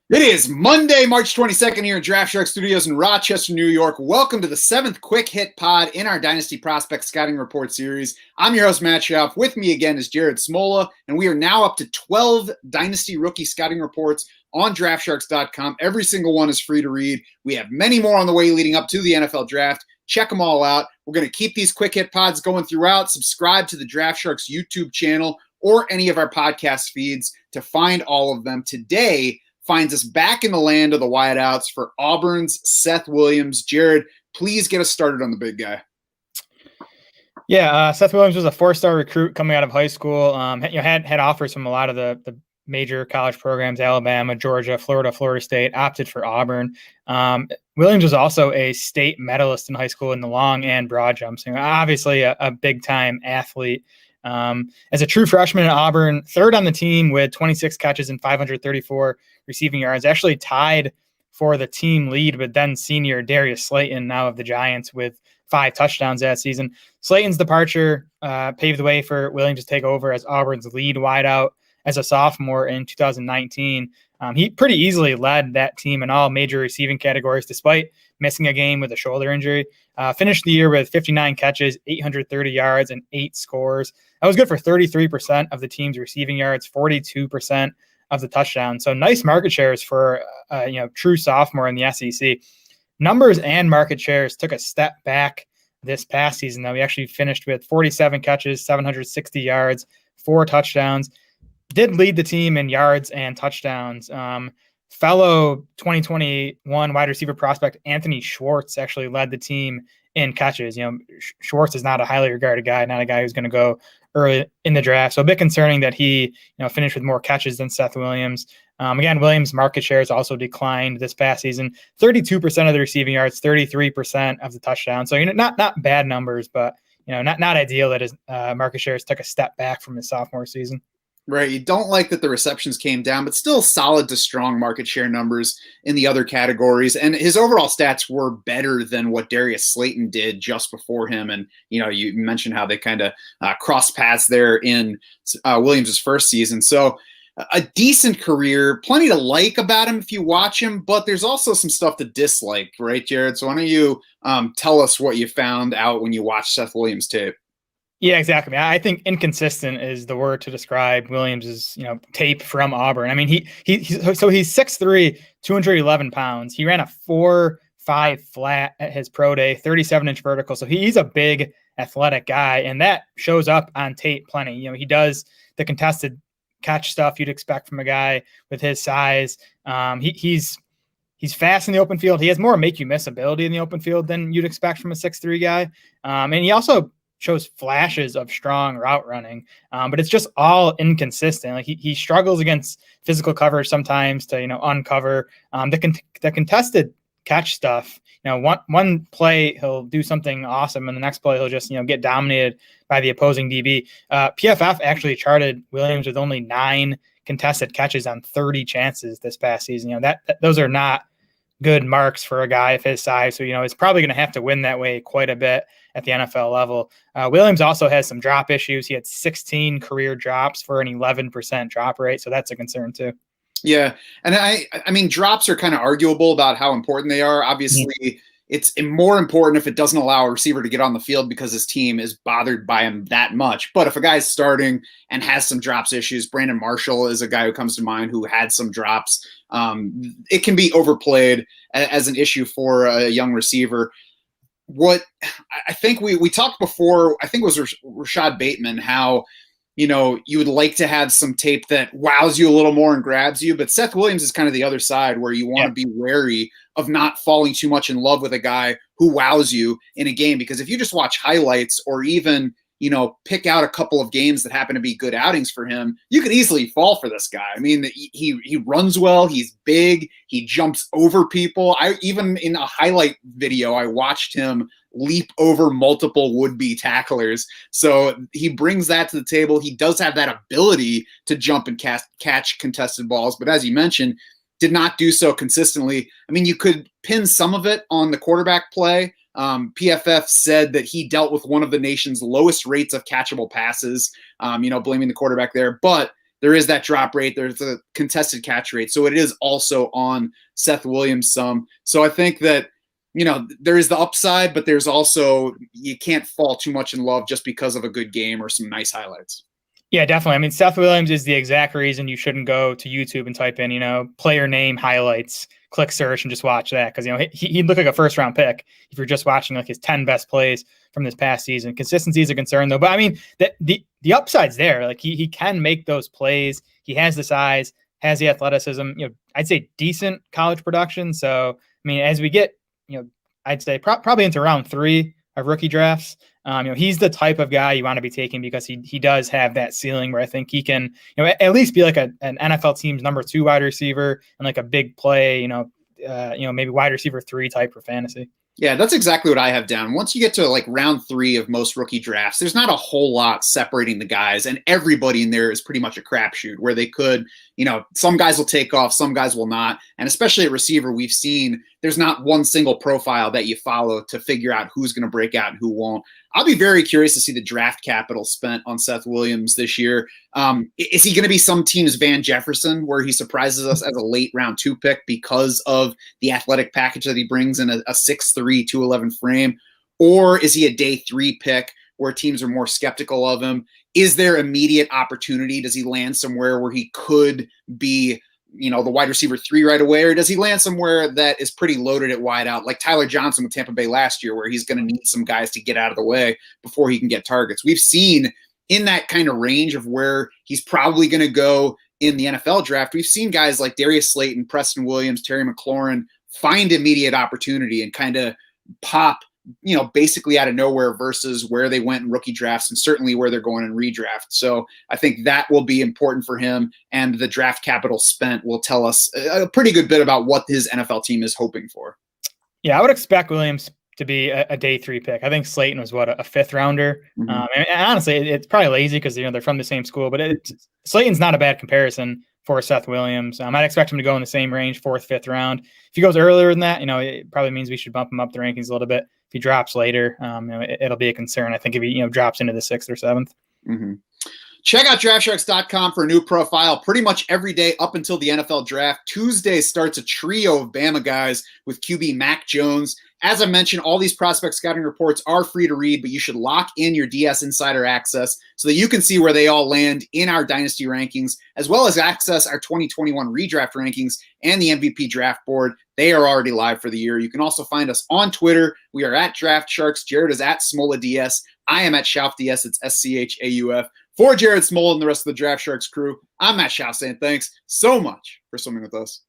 It is Monday, March 22nd here in Draft Shark Studios in Rochester, New York. Welcome to the 7th Quick Hit Pod in our Dynasty Prospect Scouting Report series. I'm your host, Matt Schaff. With me again is Jared Smola, and we are now up to 12 Dynasty Rookie Scouting Reports on DraftSharks.com. Every single one is free to read. We have many more on the way leading up to the NFL Draft. Check them all out. We're going to keep these Quick Hit Pods going throughout. Subscribe to the Draft Sharks YouTube channel or any of our podcast feeds to find all of them. Today finds us back in the land of the wideouts for Auburn's Seth Williams. Jared, please get us started on the big guy. Yeah, Seth Williams was a four-star recruit coming out of high school. Had offers from a lot of the major college programs: Alabama, Georgia, Florida State. Opted for Auburn. Williams was also a state medalist in high school in the long and broad jumps. Obviously, a big-time athlete. As a true freshman at Auburn, third on the team with 26 catches and 534 receiving yards, actually tied for the team lead with then senior Darius Slayton, now of the Giants, with 5 touchdowns that season. Slayton's departure paved the way for Williams to take over as Auburn's lead wideout as a sophomore in 2019. He pretty easily led that team in all major receiving categories, despite missing a game with a shoulder injury. Finished the year with 59 catches, 830 yards, and 8 scores. That was good for 33% of the team's receiving yards, 42% of the touchdowns. So nice market shares for true sophomore in the SEC. Numbers and market shares took a step back this past season, though. He actually finished with 47 catches, 760 yards, 4 touchdowns. Did lead the team in yards and touchdowns. Fellow 2021 wide receiver prospect Anthony Schwartz actually led the team in catches. Schwartz is not a highly regarded guy, not a guy who's going to go early in the draft. So a bit concerning that he finished with more catches than Seth Williams. Again, Williams' market shares also declined this past season. 32% of the receiving yards, 33% of the touchdowns. So not bad numbers, but not ideal that his market shares took a step back from his sophomore season. Right. You don't like that the receptions came down, but still solid to strong market share numbers in the other categories. And his overall stats were better than what Darius Slayton did just before him. And, you mentioned how they kind of crossed paths there in Williams' first season. So a decent career, plenty to like about him if you watch him, but there's also some stuff to dislike, right, Jared? So why don't you tell us what you found out when you watched Seth Williams tape? Yeah, exactly. I think inconsistent is the word to describe Williams's, tape from Auburn. I mean, he's 6'3", 211 pounds. He ran a 4.5 flat at his pro day, 37-inch vertical. So he's a big athletic guy, and that shows up on tape plenty. He does the contested catch stuff you'd expect from a guy with his size. He's fast in the open field. He has more make you miss ability in the open field than you'd expect from a 6'3" guy. And he also shows flashes of strong route running, but it's just all inconsistent. Like he struggles against physical coverage sometimes to uncover the contested catch stuff. One play he'll do something awesome, and the next play he'll just get dominated by the opposing DB. PFF actually charted Williams with only 9 contested catches on 30 chances this past season. Those are not good marks for a guy of his size. So, it's probably going to have to win that way quite a bit at the NFL level. Williams also has some drop issues. He had 16 career drops for an 11% drop rate. So that's a concern too. Yeah. And I mean, drops are kind of arguable about how important they are. Obviously, it's more important if it doesn't allow a receiver to get on the field because his team is bothered by him that much. But if a guy's starting and has some drops issues, Brandon Marshall is a guy who comes to mind who had some drops. It can be overplayed as an issue for a young receiver. What I think we talked before, I think it was Rashad Bateman, how you would like to have some tape that wows you a little more and grabs you. But Seth Williams is kind of the other side where you want to be wary of not falling too much in love with a guy who wows you in a game. Because if you just watch highlights or even, pick out a couple of games that happen to be good outings for him, you could easily fall for this guy. I mean, he runs well. He's big. He jumps over people. Even in a highlight video, I watched him leap over multiple would-be tacklers. So he brings that to the table. He does have that ability to jump and catch contested balls. But as you mentioned, did not do so consistently. I mean, you could pin some of it on the quarterback play. PFF said that he dealt with one of the nation's lowest rates of catchable passes, blaming the quarterback there. But there is that drop rate, there's a contested catch rate. So it is also on Seth Williams some. So I think that, there is the upside, but there's also, you can't fall too much in love just because of a good game or some nice highlights. Yeah, definitely. I mean, Seth Williams is the exact reason you shouldn't go to YouTube and type in, player name highlights, click search, and just watch that. Because, he'd look like a first-round pick if you're just watching like his 10 best plays from this past season. Consistency is a concern, though. But, I mean, the upside's there. Like, he can make those plays. He has the size, has the athleticism, I'd say decent college production. So, I mean, as we get, I'd say probably into round 3 of rookie drafts, he's the type of guy you want to be taking because he does have that ceiling where I think he can, at least be like an NFL team's number 2 wide receiver and like a big play, maybe wide receiver 3 type for fantasy. Yeah, that's exactly what I have down. Once you get to like round 3 of most rookie drafts, there's not a whole lot separating the guys, and everybody in there is pretty much a crapshoot where they could, some guys will take off, some guys will not. And especially at receiver, we've seen there's not one single profile that you follow to figure out who's going to break out and who won't. I'll be very curious to see the draft capital spent on Seth Williams this year. Is he going to be some team's Van Jefferson where he surprises us as a late round 2 pick because of the athletic package that he brings in a 6'3", 211 frame? Or is he a day 3 pick where teams are more skeptical of him? Is there immediate opportunity? Does he land somewhere where he could be the wide receiver 3 right away, or does he land somewhere that is pretty loaded at wide out, like Tyler Johnson with Tampa Bay last year, where he's going to need some guys to get out of the way before he can get targets? We've seen in that kind of range of where he's probably going to go in the NFL draft, we've seen guys like Darius Slayton, Preston Williams, Terry McLaurin find immediate opportunity and kind of pop, basically out of nowhere versus where they went in rookie drafts and certainly where they're going in redraft. So I think that will be important for him, and the draft capital spent will tell us a pretty good bit about what his NFL team is hoping for. Yeah, I would expect Williams to be a day 3 pick. I think Slayton was a 5th rounder. Mm-hmm. And honestly, it's probably lazy because they're from the same school, but Slayton's not a bad comparison for Seth Williams. I'd expect him to go in the same range, 4th, 5th round. If he goes earlier than that, it probably means we should bump him up the rankings a little bit. If he drops later, it'll be a concern. I think if he drops into the 6th or 7th. Mm-hmm. Check out DraftSharks.com for a new profile pretty much every day up until the NFL draft. Tuesday starts a trio of Bama guys with QB Mac Jones. As I mentioned, all these prospect scouting reports are free to read, but you should lock in your DS Insider access so that you can see where they all land in our dynasty rankings, as well as access our 2021 redraft rankings and the MVP draft board. They are already live for the year. You can also find us on Twitter. We are at Draft Sharks. Jared is at SmolaDS. I am at SchaufDS. It's SCHAUF. For Jared Smola and the rest of the Draft Sharks crew, I'm Matt Schauf saying thanks so much for swimming with us.